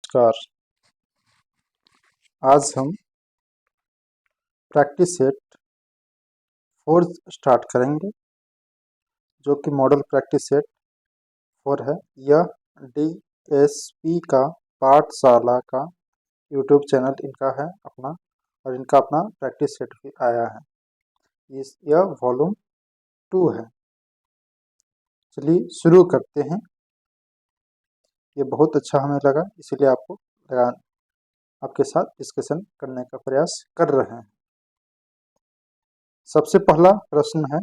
नमस्कार। आज हम प्रैक्टिस सेट 4 स्टार्ट करेंगे, जो कि मॉडल प्रैक्टिस सेट 4 है। यह DSP का पाठशाला का यूट्यूब चैनल इनका है अपना, और इनका अपना प्रैक्टिस सेट भी आया है। यह वॉल्यूम 2 है। चलिए शुरू करते हैं। ये बहुत अच्छा हमें लगा, इसलिए आपके साथ डिस्कशन करने का प्रयास कर रहे हैं। सबसे पहला प्रश्न है,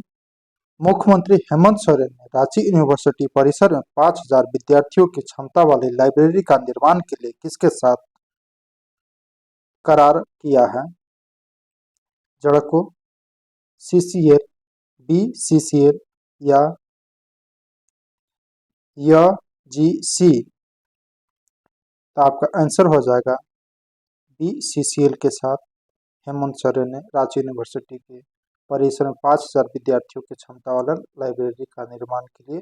मुख्यमंत्री हेमंत सोरेन ने रांची यूनिवर्सिटी परिसर में 5000 विद्यार्थियों की क्षमता वाली लाइब्रेरी का निर्माण के लिए किसके साथ करार किया है? जड़को, CCL, BCCL या YGC? तो आपका आंसर हो जाएगा BCCL के साथ हेमंत सोरेन ने रांची यूनिवर्सिटी के परिसर में 5000 विद्यार्थियों की क्षमता वाला लाइब्रेरी का निर्माण के लिए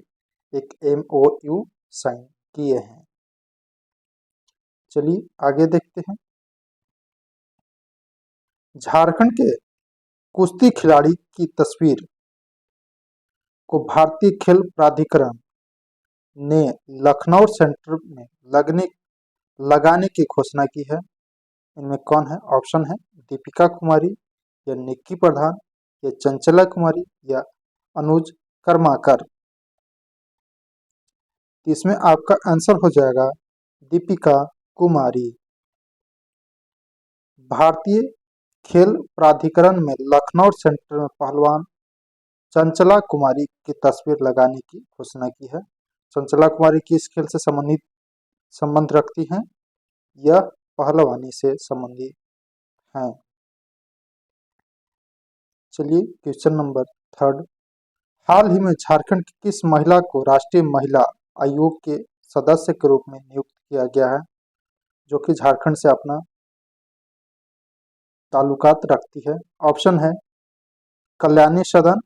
एक MOU साइन किए हैं। चलिए आगे देखते हैं। झारखंड के कुश्ती खिलाड़ी की तस्वीर को भारतीय खेल प्राधिकरण ने लखनऊ सेंटर में लगाने की घोषणा की है। इनमें कौन है? ऑप्शन है दीपिका कुमारी, या निक्की प्रधान, या चंचला कुमारी, या अनुज कर्माकर। इसमें आपका आंसर हो जाएगा दीपिका कुमारी। भारतीय खेल प्राधिकरण में लखनऊ सेंटर में पहलवान चंचला कुमारी की तस्वीर लगाने की घोषणा की है। चंचला कुमारी किस खेल से संबंध रखती हैं? यह पहलवानी से संबंधित हैं। चलिए क्वेश्चन नंबर 3। हाल ही में झारखंड की किस महिला को राष्ट्रीय महिला आयोग के सदस्य के रूप में नियुक्त किया गया है, जो कि झारखंड से अपना ताल्लुकात रखती है? ऑप्शन है कल्याणी सदन,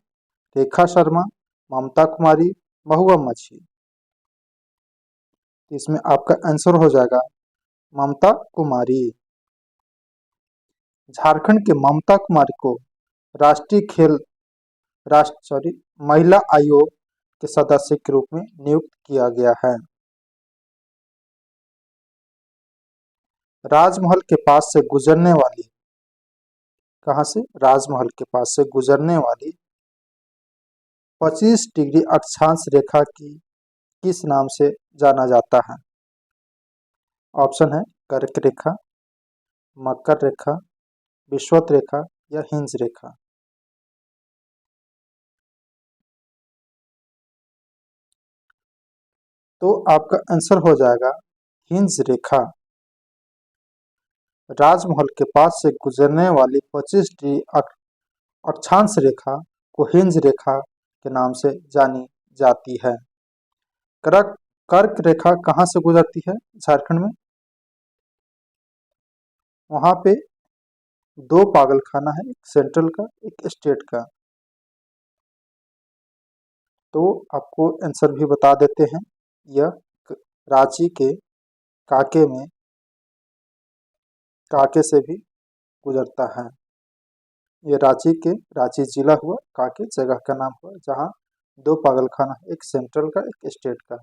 रेखा शर्मा, ममता कुमारी, महुआ मछी। इसमें आपका आंसर हो जाएगा ममता कुमारी। झारखंड के ममता कुमारी को महिला आयोग के सदस्य के रूप में नियुक्त किया गया है। राजमहल के पास से गुजरने वाली, कहां से? राजमहल के पास से गुजरने वाली 25 डिग्री अक्षांश रेखा की किस नाम से जाना जाता है? ऑप्शन है कर्क रेखा, मकर रेखा, विषुवत रेखा, या हिंज रेखा। तो आपका आंसर हो जाएगा हिंज रेखा। राजमहल के पास से गुजरने वाली 25 डिग्री अक्षांश रेखा को हिंज रेखा के नाम से जानी जाती है। कर्क रेखा कहां से गुजरती है झारखंड में? वहां पे 2 पागलखाना है, एक सेंट्रल का, एक स्टेट का। तो आपको आंसर भी बता देते हैं। यह रांची के काके से भी गुजरता है। ये रांची जिला हुआ, काके जगह का नाम हुआ, जहाँ 2 पागलखाना है, एक सेंट्रल का, एक स्टेट का।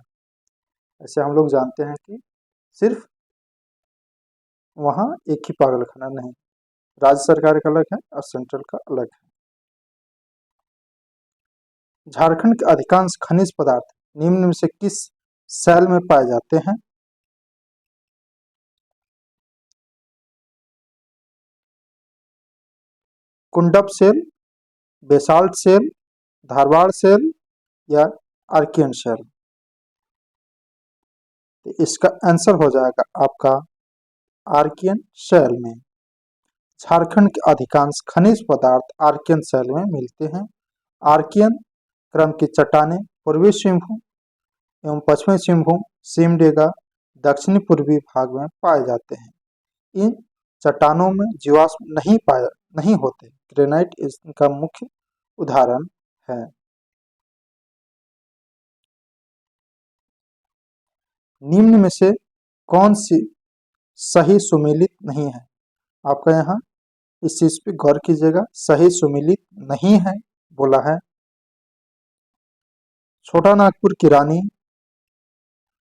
ऐसे हम लोग जानते हैं कि सिर्फ वहाँ एक ही पागलखाना नहीं, राज्य सरकार का अलग है और सेंट्रल का अलग है। झारखंड के अधिकांश खनिज पदार्थ निम्न में से किस शैल में पाए जाते हैं? कुंडप सेल, बेसाल्ट सेल, धारवाड़ सेल, या आर्कियन सेल। तो इसका आंसर हो जाएगा आपका आर्कियन सेल में। झारखंड के अधिकांश खनिज पदार्थ आर्कियन सेल में मिलते हैं। आर्कियन क्रम की चट्टानें पूर्वी सिंहभूम एवं पश्चिमी सिंहभूम, सिमडेगा, दक्षिणी पूर्वी भाग में पाए जाते हैं। इन चट्टानों में जीवाश्म नहीं होते। ग्रेनाइट इसका मुख्य उदाहरण है। निम्न में से कौन सी सही सुमेलित नहीं है। आपका यहाँ इस चीज पे गौर कीजिएगा, सही सुमेलित नहीं है बोला है। छोटा नागपुर की रानी,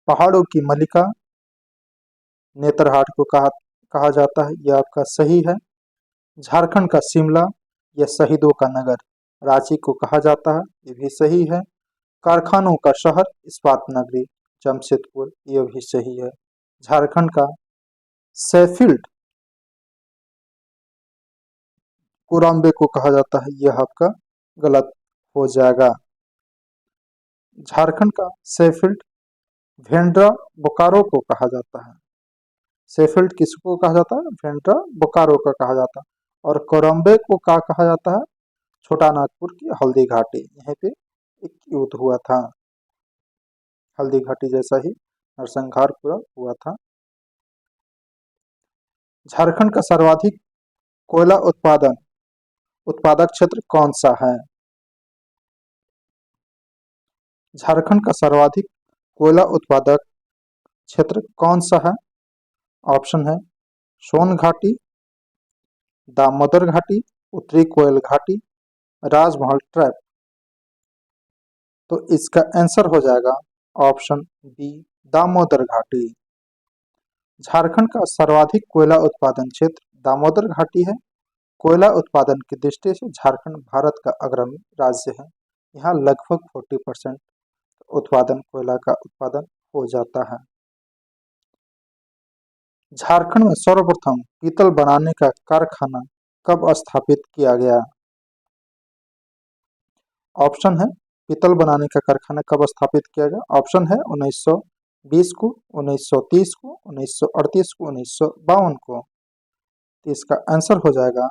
पहाड़ों की मलिका, नेतरहाट को कहा जाता है, यह आपका सही है। झारखंड का शिमला, यह शहीदों का नगर, रांची को कहा जाता है, ये भी सही है। कारखानों का शहर, इस्पात नगरी, जमशेदपुर, यह भी सही है। झारखंड का शेफील्ड, कोराम्बे को कहा जाता है, यह आपका गलत हो जाएगा। झारखंड का शेफील्ड भेंड्रा बोकारो को कहा जाता है। शेफील्ड किसको कहा जाता है? भेंड्रा बोकारो का कहा जाता है। और कोरम्बे को क्या कहा जाता है? छोटा नागपुर की हल्दी घाटी, यहीं पे एक युद्ध हुआ था, हल्दी घाटी जैसा ही नरसंहार पूरा हुआ था। झारखंड का सर्वाधिक कोयला उत्पादक क्षेत्र कौन सा है? झारखंड का सर्वाधिक कोयला उत्पादक क्षेत्र कौन सा है? ऑप्शन है सोन घाटी, दामोदर घाटी, उत्तरी कोयल घाटी, राजमहल ट्रैप। तो इसका आंसर हो जाएगा ऑप्शन बी, दामोदर घाटी। झारखंड का सर्वाधिक कोयला उत्पादन क्षेत्र दामोदर घाटी है। कोयला उत्पादन की दृष्टि से झारखंड भारत का अग्रणी राज्य है। यहाँ लगभग 40% उत्पादन कोयला का उत्पादन हो जाता है। झारखंड में सर्वप्रथम पीतल बनाने का कारखाना कब स्थापित किया गया? ऑप्शन है पीतल बनाने का कारखाना कब स्थापित किया गया। ऑप्शन है 1920 को, 1930 को, 1938 को, 1952 को। तो इसका आंसर हो जाएगा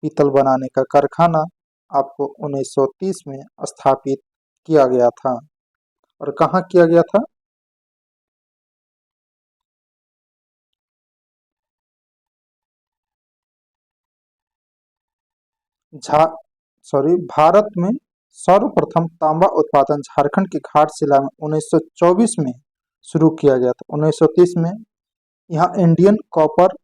पीतल बनाने का कारखाना आपको 1930 में स्थापित किया गया था। और कहाँ किया गया था? झा सॉरी भारत में सर्वप्रथम तांबा उत्पादन झारखंड के घाटशिला में 1924 में शुरू किया गया था। 1930 में यहाँ इंडियन कॉपर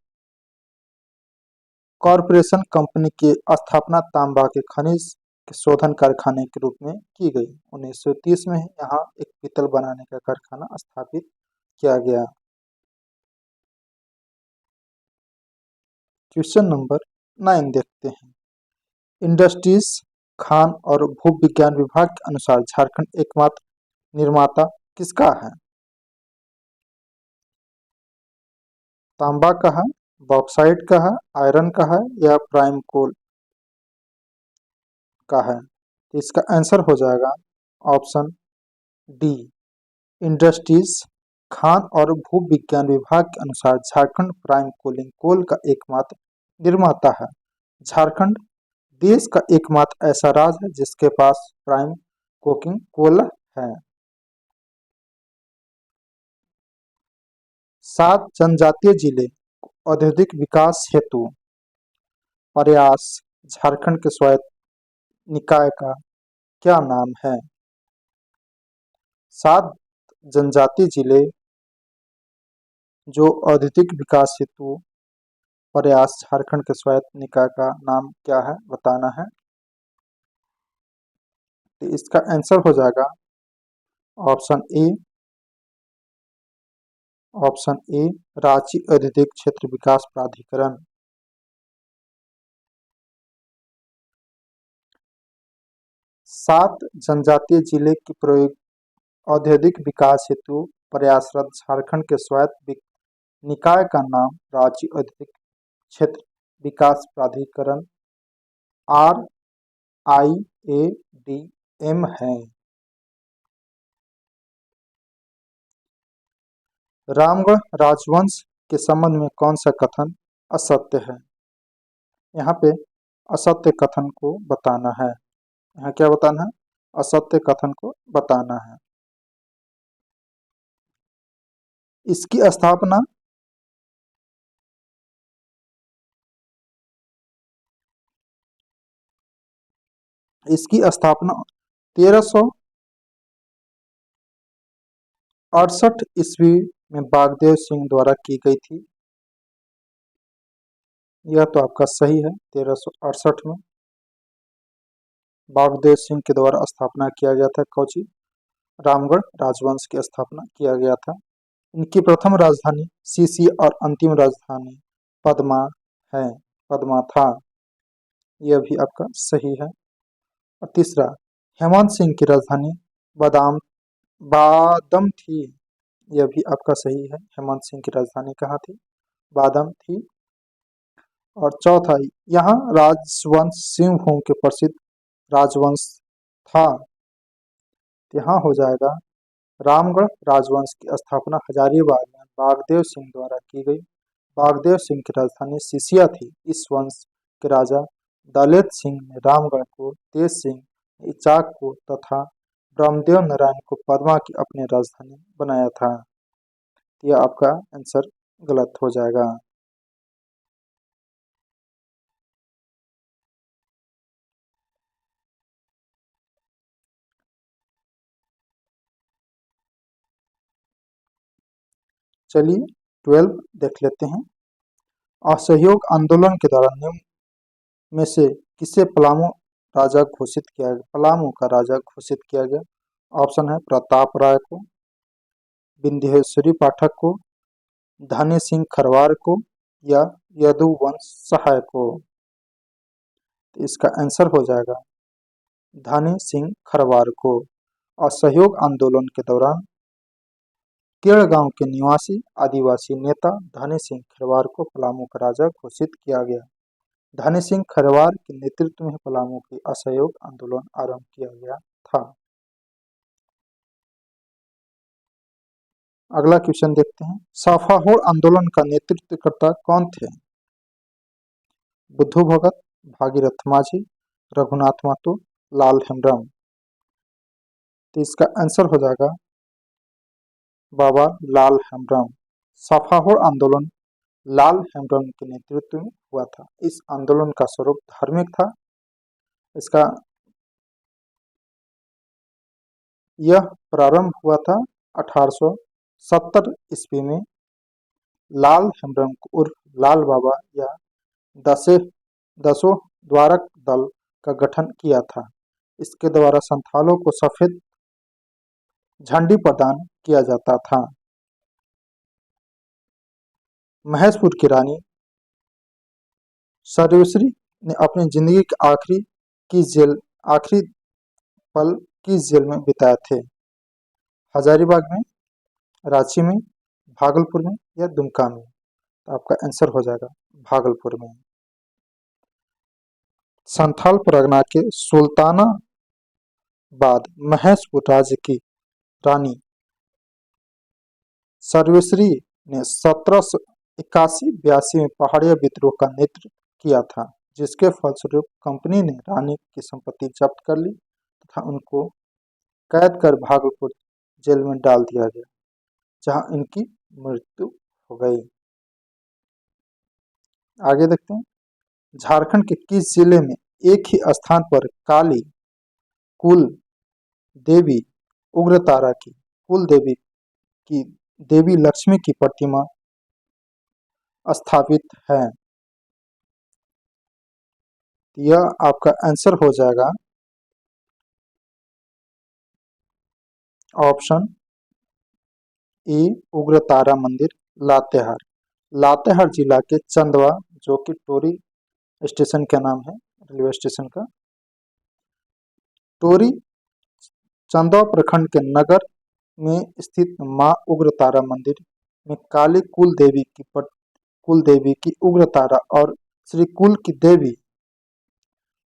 कॉरपोरेशन कंपनी की स्थापना तांबा के खनिज के शोधन कारखाने के रूप में की गई। 1930 में यहाँ एक पीतल बनाने का कारखाना स्थापित किया गया। क्वेश्चन नंबर 9 देखते हैं। इंडस्ट्रीज, खान और भू विज्ञान विभाग के अनुसार झारखंड एकमात्र निर्माता किसका है? तांबा का है, बॉक्साइट का है, आयरन का है या प्राइम कोल का है? तो इसका आंसर हो जाएगा ऑप्शन डी, इंडस्ट्रीज, खान और भू विज्ञान विभाग के अनुसार झारखंड प्राइम कोलिंग कोल का एकमात्र निर्माता है। झारखंड देश का एकमात्र ऐसा राज्य है जिसके पास प्राइम कोकिंग कोल है। 7 जनजातीय जिले औद्योगिक विकास हेतु प्रयास झारखंड के स्वायत्त निकाय का क्या नाम है? 7 जनजातीय जिले जो औद्योगिक विकास हेतु प्रयास झारखंड के स्वायत्त निकाय का नाम क्या है बताना है। तो इसका आंसर हो जाएगा ऑप्शन ए रांची औद्योगिक क्षेत्र विकास प्राधिकरण। 7 जनजातीय जिले की प्रयोग औद्योगिक विकास हेतु प्रयासरत झारखंड के स्वायत्त निकाय का नाम रांची औद्योगिक क्षेत्र विकास प्राधिकरण RIADM है। रामगढ़ राजवंश के संबंध में कौन सा कथन असत्य है? यहाँ पे असत्य कथन को बताना है। यहाँ क्या बताना है? असत्य कथन को बताना है। इसकी स्थापना इसकी स्थापना 1368 ईस्वी में बागदेव सिंह द्वारा की गई थी। यह तो आपका सही है। 1368 में बागदेव सिंह के द्वारा स्थापना किया गया था। कौची रामगढ़ राजवंश की स्थापना किया गया था। इनकी प्रथम राजधानी सीसी और अंतिम राजधानी पद्मा है, पद्मा था। यह भी आपका सही है। और तीसरा, हेमंत सिंह की राजधानी बादाम बादम थी। यह भी आपका सही है। हेमंत सिंह की राजधानी कहाँ थी? बादम थी। और चौथा, यहाँ राजवंश सिंहभूम के प्रसिद्ध राजवंश था। यहाँ हो जाएगा रामगढ़ राजवंश की स्थापना हजारीबाग में बागदेव सिंह द्वारा की गई। बागदेव सिंह की राजधानी सिसिया थी। इस वंश के राजा दौलत सिंह ने रामगढ़ को, तेज सिंह ने इचाक को तथा ब्रह्मदेव नारायण को पद्मा की अपनी राजधानी बनाया था। यह आपका आंसर गलत हो जाएगा। चलिए 12 देख लेते हैं। असहयोग आंदोलन के दौरान निम्न में से किसे पलामू राजा घोषित किया गया? पलामू का राजा घोषित किया गया। ऑप्शन है प्रताप राय को, विंध्येश्वरी पाठक को, धनी सिंह खरवार को या यदुवंश सहाय को। तो इसका आंसर हो जाएगा धनी सिंह खरवार को। असहयोग आंदोलन के दौरान केड़ गांव के निवासी आदिवासी नेता धनी सिंह खरवार को पलामू का राजा घोषित किया गया। धनी सिंह खरवार के नेतृत्व में पलामू की असहयोग आंदोलन आरंभ किया गया था। अगला क्वेश्चन देखते हैं। साफाहोड़ आंदोलन का नेतृत्वकर्ता कौन थे? बुद्धू भगत, भागीरथ माझी, रघुनाथ महतो, लाल हेम्ब्रम। तो इसका आंसर हो जाएगा बाबा लाल हेम्ब्रम। साफाहोड़ आंदोलन लाल हेम्ब्रम के नेतृत्व में हुआ था। इस आंदोलन का स्वरूप धार्मिक था। इसका यह प्रारंभ हुआ था 1870 ईस्वी में। लाल हेम्ब्रम उर्फ लाल बाबा या दसों द्वारक दल का गठन किया था। इसके द्वारा संथालों को सफेद झंडी प्रदान किया जाता था। महेशपुर की रानी सर्वेश्वरी ने अपनी जिंदगी के आखिरी पल किस जेल में बिताए थे? हजारीबाग में, रांची में, भागलपुर में या दुमका में? तो आपका आंसर हो जाएगा भागलपुर में। संथाल परगना के सुल्तानाबाद महेशपुर राज्य की रानी सर्वेश्वरी ने 1781-82 में पहाड़िया विद्रोह का नेतृत्व किया था, जिसके फलस्वरूप कंपनी ने रानी की संपत्ति जब्त कर ली तथा उनको कैद कर भागलपुर जेल में डाल दिया गया, जहां इनकी मृत्यु हो गई। आगे देखते हैं। झारखंड के किस जिले में एक ही स्थान पर काली कुल देवी उग्रतारा की कुल देवी की देवी लक्ष्मी की प्रतिमा स्थापित है? यह आपका आंसर हो जाएगा ऑप्शन ए उग्रतारा मंदिर लातेहार। लातेहार जिला के चंदवा, जो कि टोरी स्टेशन का नाम है, रेलवे स्टेशन का, टोरी चंदवा प्रखंड के नगर में स्थित मां उग्रतारा मंदिर में काली कुल देवी की उग्रतारा और श्री कुल की देवी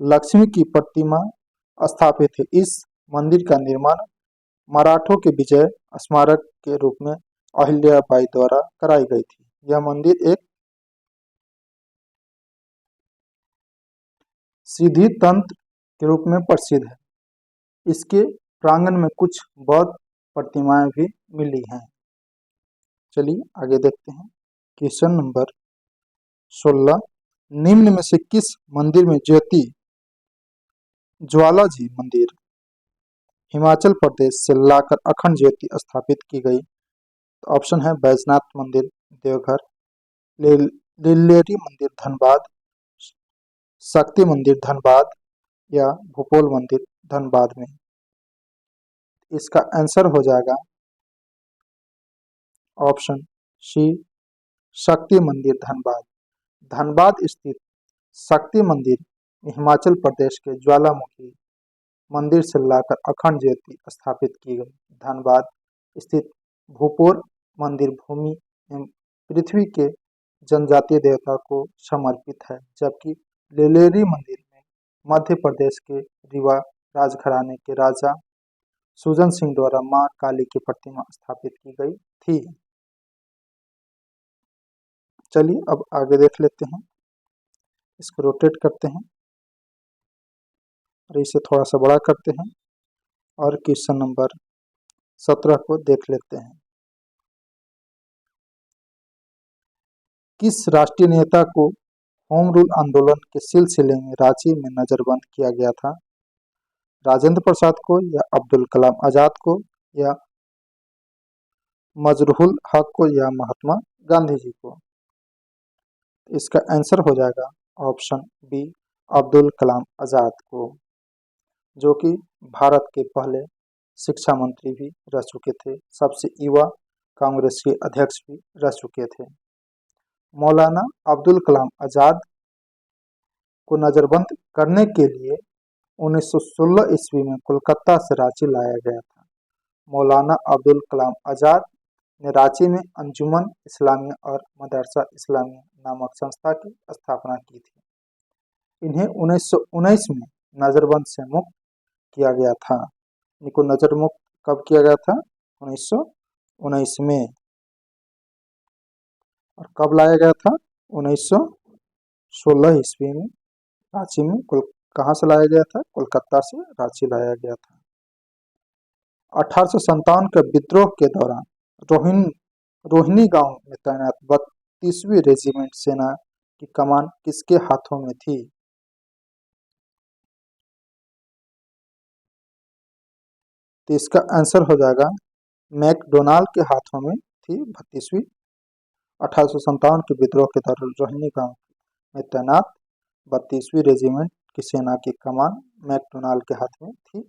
लक्ष्मी की प्रतिमा स्थापित है। इस मंदिर का निर्माण मराठों के विजय स्मारक के रूप में अहिल्याबाई द्वारा कराई गई थी। यह मंदिर एक सिद्धि तंत्र के रूप में प्रसिद्ध है। इसके प्रांगण में कुछ बौद्ध प्रतिमाएं भी मिली हैं। चलिए आगे देखते हैं। Question number 16। निम्न में से किस मंदिर में ज्वालाजी मंदिर हिमाचल प्रदेश से लाकर अखंड ज्योति स्थापित की गई? ऑप्शन है बैजनाथ मंदिर देवघर, लिलेरी मंदिर धनबाद, शक्ति मंदिर धनबाद या भूपोल मंदिर धनबाद में? इसका आंसर हो जाएगा ऑप्शन सी, शक्ति मंदिर धनबाद। धनबाद स्थित शक्ति मंदिर हिमाचल प्रदेश के ज्वालामुखी मंदिर से लाकर अखंड ज्योति स्थापित की गई। धनबाद स्थित भूपोल मंदिर भूमि एवं पृथ्वी के जनजातीय देवता को समर्पित है, जबकि लेलेरी मंदिर में मध्य प्रदेश के रीवा राजघराने के राजा सुजन सिंह द्वारा मां काली की प्रतिमा स्थापित की गई थी। चलिए अब आगे देख लेते हैं, इसको रोटेट करते हैं और इसे थोड़ा सा बड़ा करते हैं और क्वेश्चन नंबर 17 को देख लेते हैं। किस राष्ट्रीय नेता को होम रूल आंदोलन के सिलसिले में रांची में नजरबंद किया गया था? राजेंद्र प्रसाद को या अब्दुल कलाम आजाद को या मजरूहुल हक को या महात्मा गांधी जी को? इसका आंसर हो जाएगा ऑप्शन बी, अब्दुल कलाम आजाद को, जो कि भारत के पहले शिक्षा मंत्री भी रह चुके थे, सबसे युवा कांग्रेस के अध्यक्ष भी रह चुके थे। मौलाना अब्दुल कलाम आजाद को नजरबंद करने के लिए 1916 ईस्वी में कोलकाता से रांची लाया गया था। मौलाना अब्दुल कलाम आजाद ने रांची में अंजुमन इस्लामिया और मदरसा इस्लामिया नामक संस्था की स्थापना की थी। इन्हें 1919 में नजरबंद से मुक्त किया गया था। इनको नजर मुक्त कब किया गया था? 1919 में। और कब लाया गया था? 1916 ईस्वी में रांची में। कहाँ से लाया गया था? कोलकाता से रांची लाया गया था। 1857 के विद्रोह के दौरान रोहिणी गांव में तैनात 32वीं रेजिमेंट सेना की कमान किसके हाथों में थी? तो इसका आंसर हो जाएगा मैकडोनाल्ड के हाथों में थी 32वीं। 1857 के विद्रोह के दौरान रोहिणी गांव में तैनात 32वीं रेजिमेंट की सेना की कमान मैकडोनाल्ड के हाथ में थी।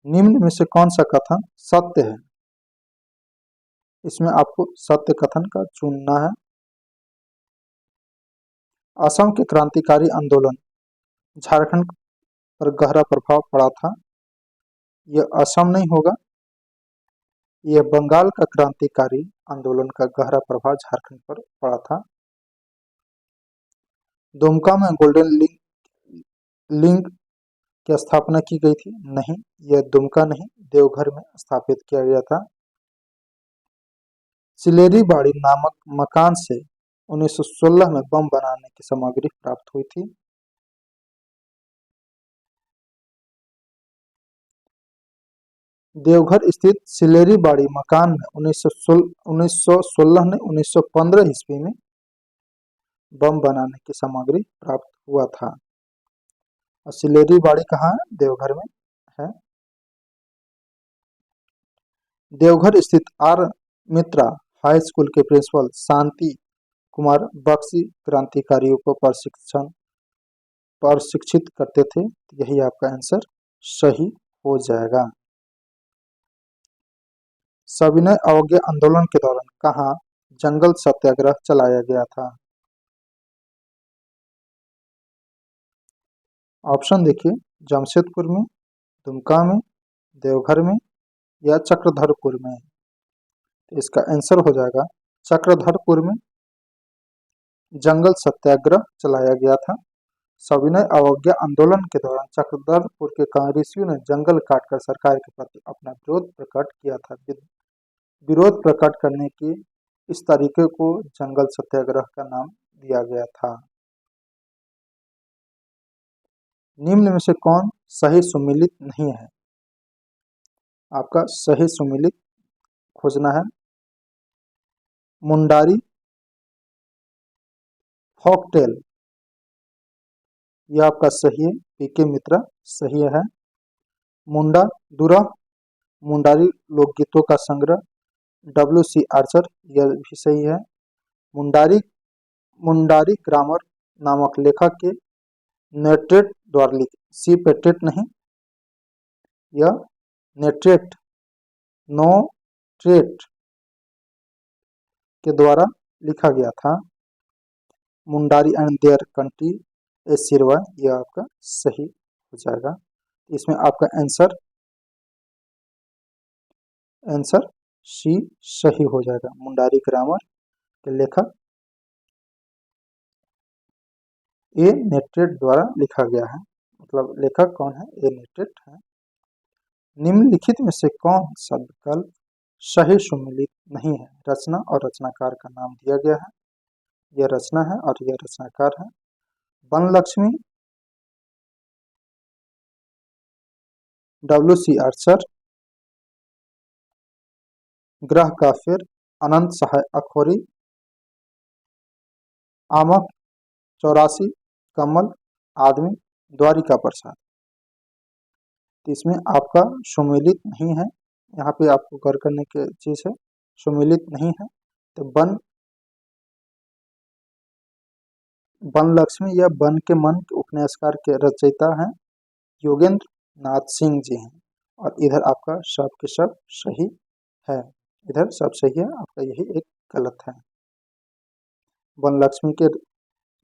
निम्न में से कौन सा कथन सत्य है? इसमें आपको सत्य कथन का चुनना है। असम के क्रांतिकारी आंदोलन झारखंड पर गहरा प्रभाव पड़ा था। यह असम नहीं होगा, यह बंगाल का क्रांतिकारी आंदोलन का गहरा प्रभाव झारखंड पर पड़ा था। दुमका में गोल्डन लिंक की स्थापना की गई थी? नहीं, यह दुमका नहीं, देवघर में स्थापित किया गया था। सिलेरी बाड़ी नामक मकान से 1916 में बम बनाने की सामग्री प्राप्त हुई थी। देवघर स्थित सिलेरी बाड़ी मकान में 1916 ने 1915 ईस्वी में बम बनाने की सामग्री प्राप्त हुआ था। और सिलेरी बाड़ी कहाँ है? देवघर में है। देवघर स्थित आर मित्रा हाई स्कूल के प्रिंसिपल शांति कुमार बख्शी क्रांतिकारियों को प्रशिक्षित करते थे। यही आपका आंसर सही हो जाएगा। सविनय अवज्ञा आंदोलन के दौरान कहाँ जंगल सत्याग्रह चलाया गया था? ऑप्शन देखिए, जमशेदपुर में, दुमका में, देवघर में या चक्रधरपुर में? तो इसका आंसर हो जाएगा चक्रधरपुर में जंगल सत्याग्रह चलाया गया था। सविनय अवज्ञा आंदोलन के दौरान चक्रधरपुर के कांग्रेसियों ने जंगल काटकर सरकार के प्रति अपना विरोध प्रकट किया था। विरोध प्रकट करने की इस तरीके को जंगल सत्याग्रह का नाम दिया गया था। निम्न में से कौन सही सुमेलित नहीं है? आपका सही सुमेलित खोजना है। मुंडारी फॉकटेल, यह आपका सही है। पीके मित्रा सही है। मुंडा दुरा मुंडारी लोकगीतों का संग्रह, W.C. आर्चर, यह भी सही है। मुंडारी मुंडारी ग्रामर नामक लेखक के नेट्रेट द्वारा लिखी, सी पेट्रेट नहीं, यह नेट्रेट नोट्रेट के द्वारा लिखा गया था। मुंडारी एंड देयर कंट्री ए सिरवा, यह आपका सही हो जाएगा। इसमें आपका आंसर सी सही हो जाएगा। मुंडारी ग्रामर के लेखक ए नेट्रेट द्वारा लिखा गया है, मतलब लेखक कौन है, ए नेट्रेट है। निम्नलिखित में से कौन सा विकल्प सही सुमेलित नहीं है? रचना और रचनाकार का नाम दिया गया है, यह रचना है और यह रचनाकार है। One Lakshmi, W.C. आर्चर, ग्रह काफिर, अनंत सहाय अखौरी, आमक 84, कमल, आदमी, द्वारिका प्रसाद। इसमें आपका सुमेलित नहीं है, यहाँ पे आपको गौर करने की चीज है, सुमेलित नहीं है। तो वन लक्ष्मी या वन के मन के उपन्यासकार के रचयिता हैं योगेंद्र नाथ सिंह जी हैं। और इधर आपका सब के सब सही है, इधर सब सही है, आपका यही एक गलत है। वन लक्ष्मी के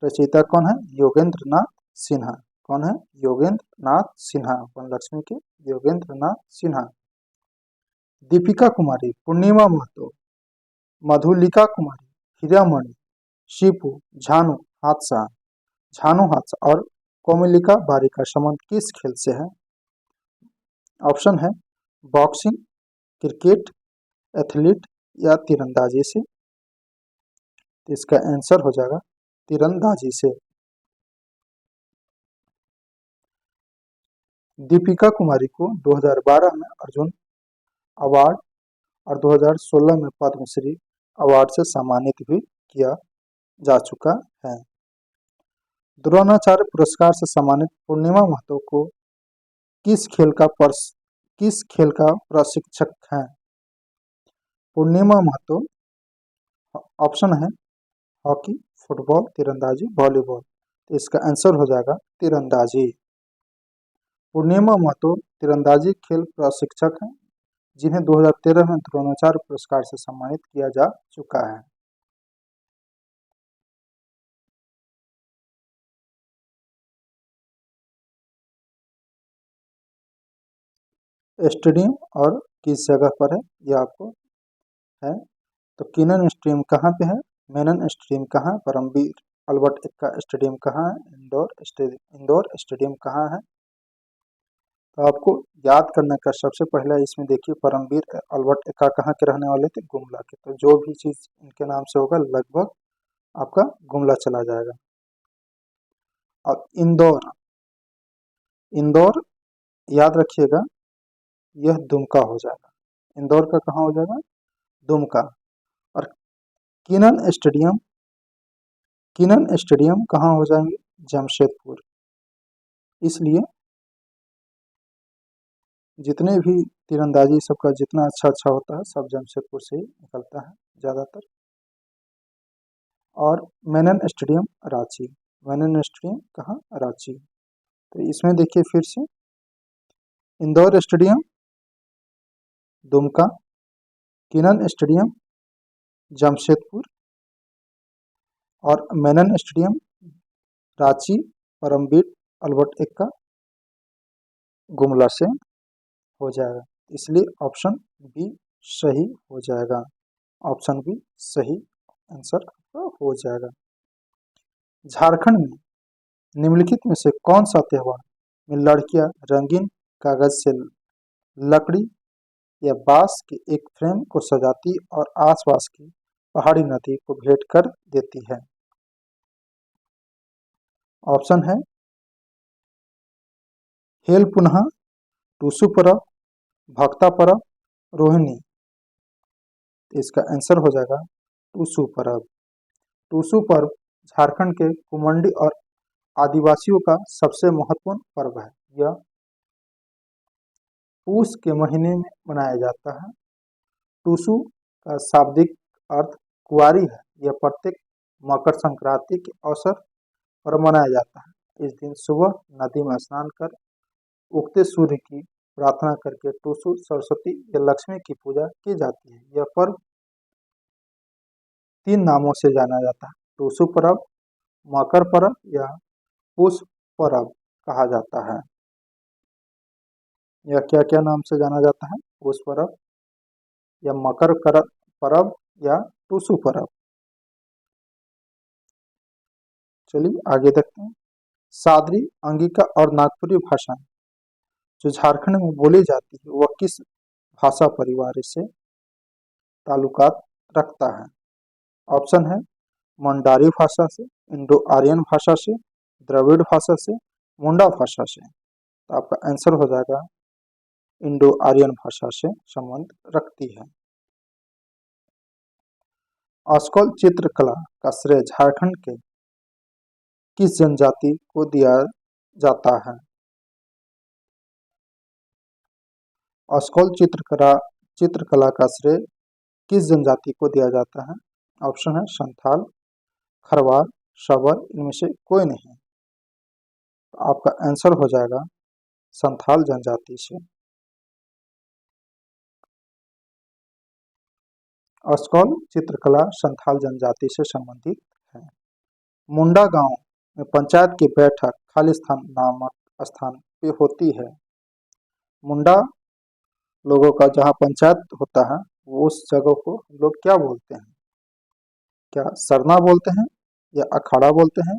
रचयिता कौन है? योगेंद्र नाथ सिन्हा। कौन है? योगेंद्र नाथ सिन्हा। वन लक्ष्मी के योगेंद्र नाथ सिन्हा। दीपिका कुमारी, पूर्णिमा महतो, मधुलिका कुमारी, हीरामणि, शिपू, झानू हादसा और कोमलिका बारी का संबंध किस खेल से है? ऑप्शन है बॉक्सिंग, क्रिकेट, एथलीट या तीरंदाजी से। तो इसका आंसर हो जाएगा तीरंदाजी से। दीपिका कुमारी को 2012 में अर्जुन अवार्ड और 2016 में पद्मश्री अवार्ड से सम्मानित भी किया जा चुका है। द्रोणाचार्य पुरस्कार से सम्मानित पूर्णिमा महतो को किस खेल का प्रशिक्षक हैं? पूर्णिमा महतो, ऑप्शन है हॉकी, फुटबॉल, तीरंदाजी, वॉलीबॉल। तो इसका आंसर हो जाएगा तीरंदाजी। पूर्णिमा महतो तीरंदाजी खेल प्रशिक्षक हैं, जिन्हें 2013 में द्रोणाचार्य पुरस्कार से सम्मानित किया जा चुका है। स्टेडियम और किस जगह पर है, यह आपको है। तो किनन स्ट्रीम कहाँ पे है, मेनन स्ट्रीम कहाँ, परमवीर अल्बर्ट एक्का स्टेडियम कहाँ है, इंदौर स्टेडियम कहाँ है। तो आपको याद करने का सबसे पहला इसमें देखिए, परमवीर अल्बर्ट एक्का कहाँ के रहने वाले थे, गुमला के। तो जो भी चीज इनके नाम से होगा लगभग आपका गुमला चला जाएगा। और इंदौर याद रखिएगा, यह दुमका हो जाएगा। इंदौर का कहाँ हो जाएगा, दुमका। और किनन स्टेडियम कहाँ हो जाएंगे, जमशेदपुर। इसलिए जितने भी तीरंदाजी सबका जितना अच्छा होता है सब जमशेदपुर से ही निकलता है ज़्यादातर। और मेनन स्टेडियम रांची, मेनन स्टेडियम कहाँ, रांची। तो इसमें देखिए फिर से, इंदौर स्टेडियम दुमका, किनन स्टेडियम जमशेदपुर और मेनन स्टेडियम रांची, परमवीर अल्बर्ट एक्का गुमला से हो जाएगा। इसलिए ऑप्शन बी सही हो जाएगा, ऑप्शन बी सही आंसर हो जाएगा। झारखंड में निम्नलिखित में से कौन सा त्योहार में लड़कियां रंगीन कागज से लकड़ी या बांस के एक फ्रेम को सजाती और आसपास की पहाड़ी नदी को भेंट कर देती है? ऑप्शन है हेल पुनः, टूसू परब, भक्ता परब, रोहिणी। इसका आंसर हो जाएगा टूसू पर्व। टूसू पर्व झारखंड के कुमंडी और आदिवासियों का सबसे महत्वपूर्ण पर्व है। यह पूस के महीने में मनाया जाता है। टूसू का शाब्दिक अर्थ कुंवारी है। यह प्रत्येक मकर संक्रांति के अवसर पर मनाया जाता है। इस दिन सुबह नदी में स्नान कर उगते सूर्य की प्रार्थना करके टूसू, सरस्वती या लक्ष्मी की पूजा की जाती है। यह पर्व 3 नामों से जाना जाता है: टूसू पर्व, मकर पर्व या पुष पर्व कहा जाता है। यह क्या क्या नाम से जाना जाता है? पुष पर्व या मकर पर्व या टूसू पर्व। चलिए आगे देखते हैं। सादरी, अंगिका और नागपुरी भाषाएं जो झारखंड में बोली जाती है वह किस भाषा परिवार से ताल्लुकात रखता है? ऑप्शन है मंडारी भाषा से, इंडो आर्यन भाषा से, द्रविड़ भाषा से, मुंडा भाषा से। तो आपका आंसर हो जाएगा इंडो आर्यन भाषा से संबंध रखती है। आजकल चित्रकला का श्रेय झारखंड के किस जनजाति को दिया जाता है? आजकल चित्रकला का श्रेय किस जनजाति को दिया जाता है? ऑप्शन है संथाल, खरवार, शबर, इनमें से कोई नहीं। तो आपका आंसर हो जाएगा संथाल जनजाति से। अस्कौल चित्रकला संथाल जनजाति से संबंधित है। मुंडा गांव में पंचायत की बैठक खालिस्तान नामक स्थान पे होती है। मुंडा लोगों का जहाँ पंचायत होता है वो उस जगह को हम लोग क्या बोलते हैं? क्या सरना बोलते हैं या अखाड़ा बोलते हैं,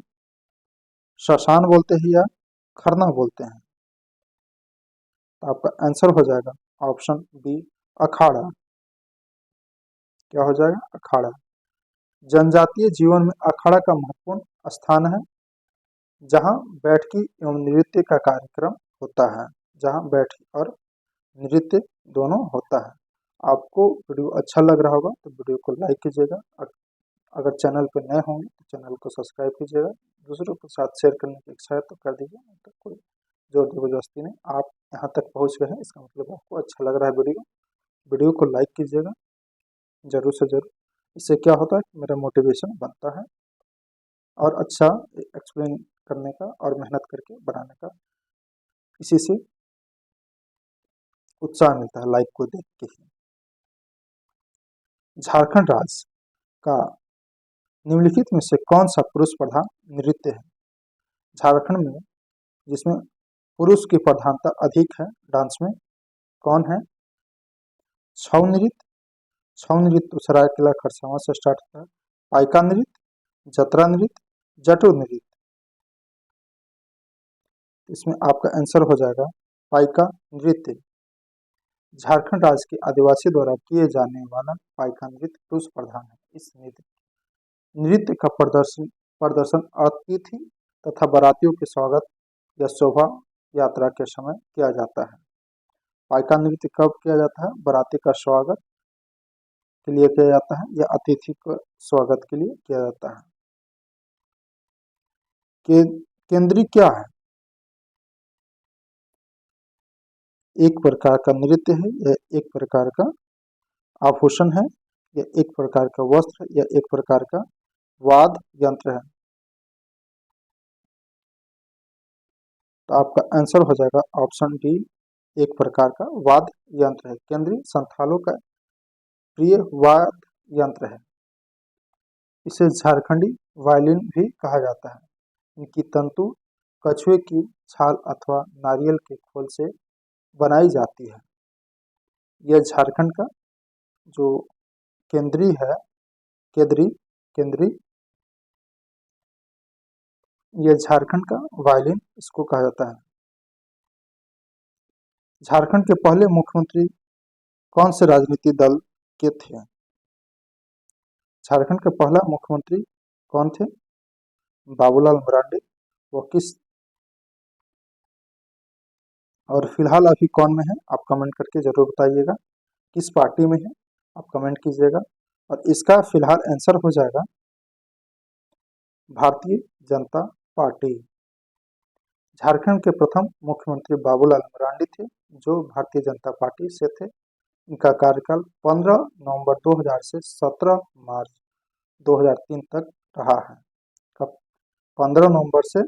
शशान बोलते हैं या खरना बोलते हैं? तो आपका आंसर हो जाएगा ऑप्शन बी, अखाड़ा। क्या हो जाएगा? अखाड़ा। जनजातीय जीवन में अखाड़ा का महत्वपूर्ण स्थान है, जहां बैठकी एवं नृत्य का कार्यक्रम होता है। जहां बैठकी और नृत्य दोनों होता है। आपको वीडियो अच्छा लग रहा होगा तो वीडियो को लाइक कीजिएगा। अगर चैनल पर नए होंगे तो चैनल को सब्सक्राइब कीजिएगा। दूसरों के साथ शेयर करने की इच्छा है तो कर दीजिए, तो कोई जोर जबरदस्ती नहीं। आप यहाँ तक पहुँच गए हैं इसका मतलब आपको अच्छा लग रहा है वीडियो को लाइक कीजिएगा जरूर से जरूर। इससे क्या होता है कि मेरा मोटिवेशन बनता है और अच्छा एक्सप्लेन करने का और मेहनत करके बनाने का, इसी से उत्साह मिलता है लाइक को देख के ही। झारखंड राज्य का निम्नलिखित में से कौन सा पुरुष प्रधान नृत्य है? झारखंड में जिसमें पुरुष की प्रधानता अधिक है डांस में, कौन है? छऊ नृत्य। छऊ नृत्य सरायकेला खरसावां से स्टार्ट होता है। पाइका नृत्य, जतरा नृत्य, जटू नृत्य। इसमें आपका आंसर हो जाएगा पाइका नृत्य। झारखंड राज्य के आदिवासी द्वारा किए जाने वाला पाइका नृत्य पुरुष प्रधान है। इस नृत्य का प्रदर्शन अतिथि तथा बारातियों के स्वागत या शोभा यात्रा के समय किया जाता है। पाइका नृत्य कब किया जाता है? बाराती का स्वागत के लिए किया जाता है या अतिथि को स्वागत के लिए किया जाता है। केंद्री क्या है? एक प्रकार का नृत्य है या एक प्रकार का आभूषण है या एक प्रकार का वस्त्र या एक प्रकार का वाद्य यंत्र है? तो आपका आंसर हो जाएगा ऑप्शन डी, एक प्रकार का वाद्य यंत्र है। केंद्रीय संथालों का प्रिय वाद्य यंत्र है। इसे झारखंडी वायलिन भी कहा जाता है। इनकी तंतु कछुए की छाल अथवा नारियल के खोल से बनाई जाती है। यह झारखंड का जो केंद्री है, केंद्री यह झारखंड का वायलिन इसको कहा जाता है। झारखंड के पहले मुख्यमंत्री कौन से राजनीतिक दल के थे? झारखंड का पहला मुख्यमंत्री कौन थे? बाबूलाल मरांडी। वो किस और फिलहाल अभी कौन में है आप कमेंट करके जरूर बताइएगा। किस पार्टी में है आप कमेंट कीजिएगा। और इसका फिलहाल आंसर हो जाएगा भारतीय जनता पार्टी। झारखंड के प्रथम मुख्यमंत्री बाबूलाल मरांडी थे, जो भारतीय जनता पार्टी से थे। इनका कार्यकाल 15 नवंबर 2000 से 17 मार्च 2003 तक रहा है। कब? 15 नवंबर से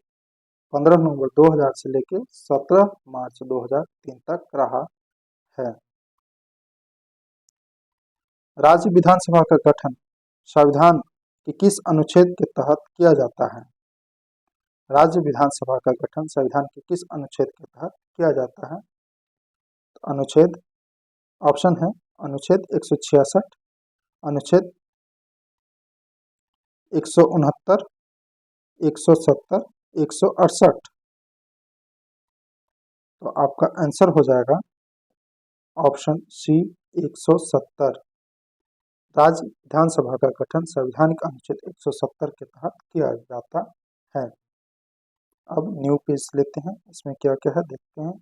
15 नवंबर 2000 से लेकर 17 मार्च 2003 तक रहा है। राज्य विधानसभा का गठन संविधान के किस अनुच्छेद के तहत किया जाता है? राज्य विधानसभा का गठन संविधान के किस अनुच्छेद के तहत किया जाता है? तो अनुच्छेद ऑप्शन है अनुच्छेद 166, अनुच्छेद 169, 170, 168। तो आपका आंसर हो जाएगा ऑप्शन सी 170। राज्य विधानसभा का गठन संवैधानिक अनुच्छेद 170 के तहत किया जाता है। अब न्यू पेज लेते हैं, इसमें क्या क्या है देखते हैं।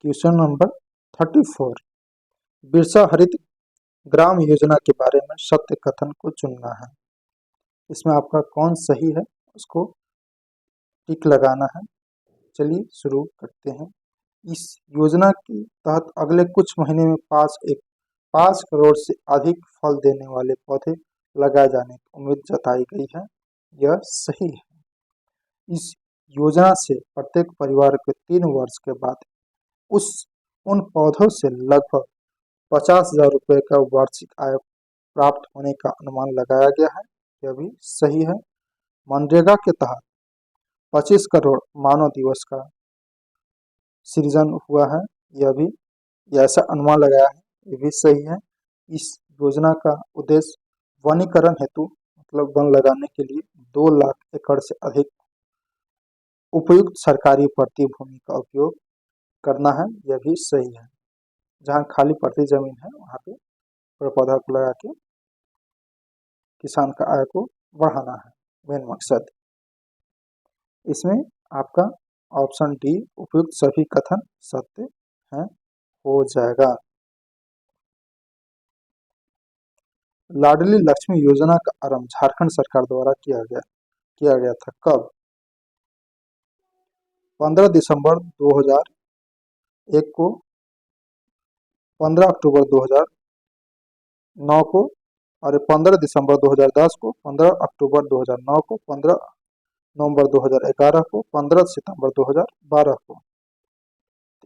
क्वेश्चन नंबर 34, बिरसा हरित ग्राम योजना के बारे में सत्य कथन को चुनना है। इसमें आपका कौन सही है उसको टिक लगाना है। चलिए शुरू करते हैं। इस योजना के तहत अगले कुछ महीने में 5 करोड़ से अधिक फल देने वाले पौधे लगाए जाने की उम्मीद जताई गई है। यह सही है। इस योजना से प्रत्येक परिवार को 3 वर्ष के बाद उन पौधों से लगभग 50,000 रुपये का वार्षिक आय प्राप्त होने का अनुमान लगाया गया है। यह भी सही है। मनरेगा के तहत 25 करोड़ मानव दिवस का सृजन हुआ है। यह ऐसा अनुमान लगाया है, ये भी सही है। इस योजना का उद्देश्य वनीकरण हेतु मतलब वन लगाने के लिए 2 लाख एकड़ से अधिक उपयुक्त सरकारी पड़ती भूमि का उपयोग करना है। यह भी सही है। जहाँ खाली पड़ती जमीन है वहाँ पे पेड़ पौधा को लगा के किसान का आय को बढ़ाना है मेन मकसद। इसमें आपका ऑप्शन डी उपयुक्त सभी कथन सत्य हैं हो जाएगा। लाडली लक्ष्मी योजना का आरंभ झारखंड सरकार द्वारा किया गया था। कब? 15 दिसंबर 2001 को, 15 अक्टूबर 2009 को, और 15 दिसंबर 2010 को, 15 अक्टूबर 2009 को, 15 नवंबर 2011 को, 15 सितंबर 2012 को।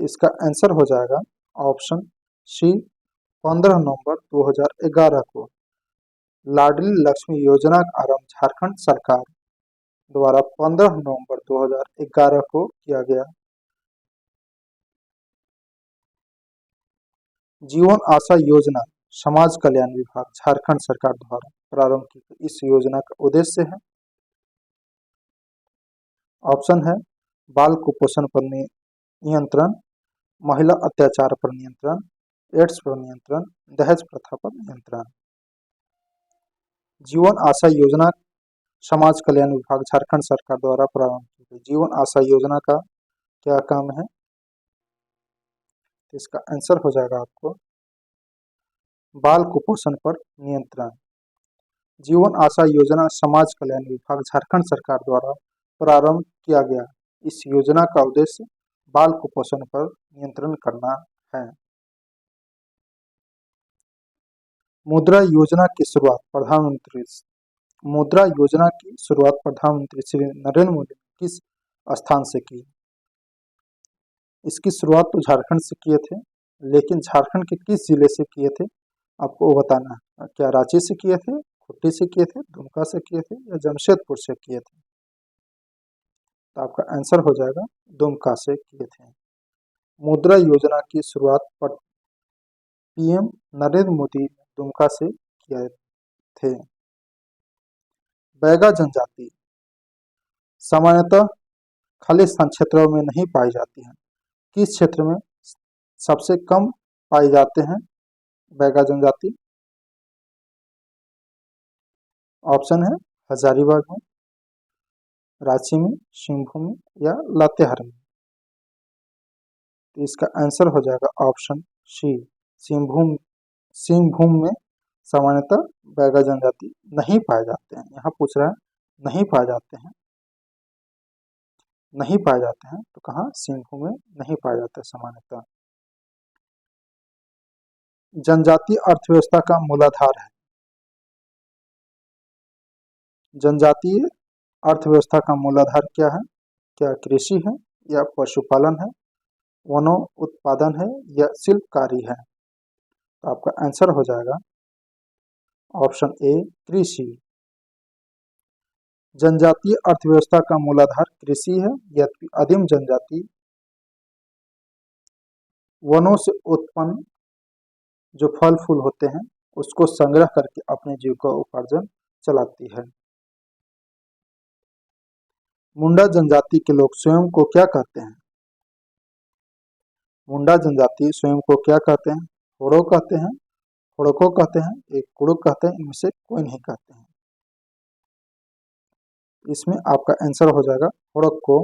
तो इसका आंसर हो जाएगा ऑप्शन सी 15 नवंबर 2011 को। लाडली लक्ष्मी योजना का आरंभ झारखंड सरकार द्वारा 15 नवंबर 2011 को किया गया। जीवन आशा योजना समाज कल्याण विभाग झारखंड सरकार द्वारा प्रारंभ की गई इस योजना का उद्देश्य है। ऑप्शन है बाल कुपोषण पर नियंत्रण, महिला अत्याचार पर नियंत्रण, एड्स पर नियंत्रण, दहेज प्रथा पर नियंत्रण। जीवन आशा योजना समाज कल्याण विभाग झारखंड सरकार द्वारा प्रारंभ की गई जीवन आशा योजना का क्या काम है? इसका आंसर हो जाएगा आपको बाल कुपोषण पर नियंत्रण। जीवन आशा योजना समाज कल्याण विभाग झारखंड सरकार द्वारा प्रारंभ किया गया इस योजना का उद्देश्य बाल कुपोषण पर नियंत्रण करना है। मुद्रा योजना की शुरुआत प्रधानमंत्री श्री नरेंद्र मोदी ने किस स्थान से की? इसकी शुरुआत तो झारखंड से किए थे, लेकिन झारखंड के किस जिले से किए थे आपको वो बताना है। क्या रांची से किए थे, खूंटी से किए थे, दुमका से किए थे या जमशेदपुर से किए थे? तो आपका आंसर हो जाएगा दुमका से किए थे। मुद्रा योजना की शुरुआत पर पीएम नरेंद्र मोदी ने दुमका से किए थे। बैगा जनजाति सामान्यतः खालिस्तान क्षेत्रों में नहीं पाई जाती है। किस क्षेत्र में सबसे कम पाई जाते हैं बैगा जनजाति? ऑप्शन है हजारीबाग में, रांची में, सिंहभूम में या लातेहार में। तो इसका आंसर हो जाएगा ऑप्शन सी सिंहभूम सिंहभूम में सामान्यतः बैगा जनजाति नहीं पाए जाते हैं। यहाँ पूछ रहा है नहीं पाए जाते हैं, नहीं पाए जाते हैं तो कहाँ, सिंहभूम में नहीं पाए जाते सामान्यतः। जनजातीय अर्थव्यवस्था का मूलाधार है। जनजातीय अर्थव्यवस्था का मूलाधार क्या है? क्या कृषि है या पशुपालन है, वनो उत्पादन है या शिल्पकारी है? तो आपका आंसर हो जाएगा ऑप्शन ए कृषि। जनजातीय अर्थव्यवस्था का मूलाधार कृषि है, यद्यपि आदिम जनजाति वनों से उत्पन्न जो फल फूल होते हैं उसको संग्रह करके अपने जीविका उपार्जन चलाती है। मुंडा जनजाति के लोग स्वयं को क्या कहते हैं? मुंडा जनजाति स्वयं को क्या कहते हैं? होड़ो कहते हैं, होड़को कहते हैं, एक कुड़ुक कहते हैं, इनमें से कोई नहीं कहते हैं। इसमें आपका आंसर हो जाएगा होड़को।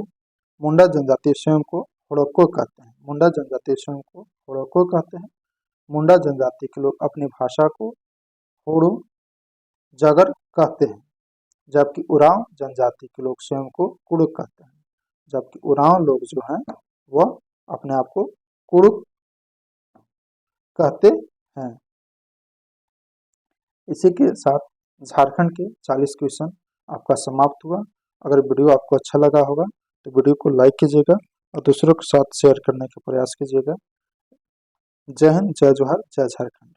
मुंडा जनजाति स्वयं को होड़को कहते हैं। मुंडा जनजाति स्वयं को होड़को कहते हैं। मुंडा जनजाति के लोग अपनी भाषा को होड़ो जागर कहते हैं, जबकि उरांव जनजाति के लोग स्वयं को कुड़ुक कहते हैं। जबकि उरांव लोग जो हैं वह अपने आप को कुड़ुक कहते हैं। इसी के साथ झारखंड के 40 क्वेश्चन आपका समाप्त हुआ। अगर वीडियो आपको अच्छा लगा होगा तो वीडियो को लाइक कीजिएगा और दूसरों के साथ शेयर करने का प्रयास कीजिएगा। जय हिंद, जय जोहार, जय झारखंड।